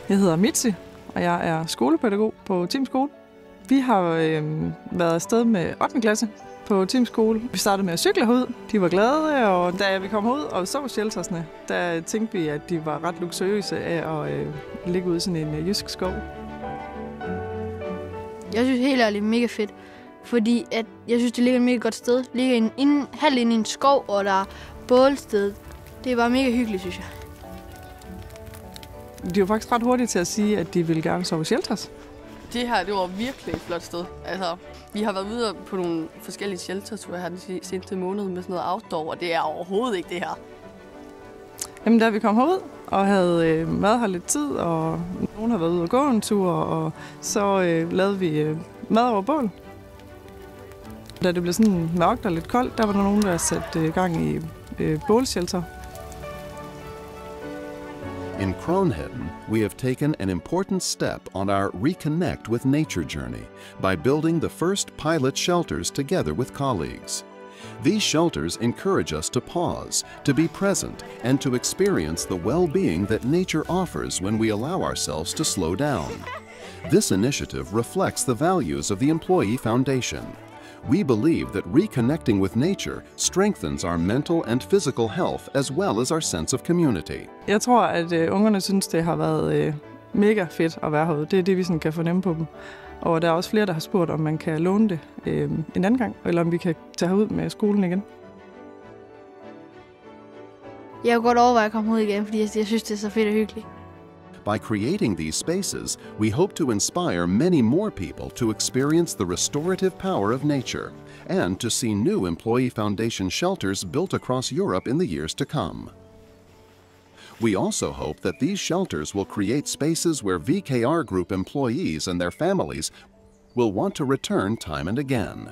Jeg hedder Mitzi, og jeg er skolepædagog på Tim Skole. Vi har været afsted med 8. klasse på Tim Skole. Vi startede med at cykle herud. De var glade, og da vi kom ud og så sheltersne, der tænkte vi, at de var ret luksuriøse af at ligge ude i sådan en jysk skov. Jeg synes helt ærligt mega fedt, fordi at jeg synes, det ligger et mega godt sted. Det ligger halvt inde i en skov, og der er bålsted. Det var mega hyggeligt, synes jeg. De var faktisk ret hurtige til at sige, at de ville gerne sove i shelters. Det her, det var virkelig et flot sted. Altså, vi har været videre på nogle forskellige shelterture her den seneste måned med sådan noget outdoor, og det er overhovedet ikke det her. Jamen, da vi kom herud og havde været her lidt tid, og nogen havde været ude og gå en tur, og så lavede vi mad over bål. Da det blev sådan mørkt og lidt koldt, der var der nogen, der satte gang i bålshelter. In Kronheden, we have taken an important step on our Reconnect with Nature journey by building the first pilot shelters together with colleagues. These shelters encourage us to pause, to be present, and to experience the well-being that nature offers when we allow ourselves to slow down. This initiative reflects the values of the Employee Foundation. We believe that reconnecting with nature strengthens our mental and physical health as well as our sense of community. Jeg tror, at ungerne synes, det har været mega fedt at være herude. Det er det, vi sådan kan fornemme på dem. Og der er også flere, der har spurgt, om man kan låne det en anden gang, eller om vi kan tage herud med skolen igen. Jeg kunne godt overveje at komme ud igen, fordi jeg synes, det er så fedt og hyggeligt. By creating these spaces, we hope to inspire many more people to experience the restorative power of nature and to see new Employee Foundation shelters built across Europe in the years to come. We also hope that these shelters will create spaces where VKR Group employees and their families will want to return time and again.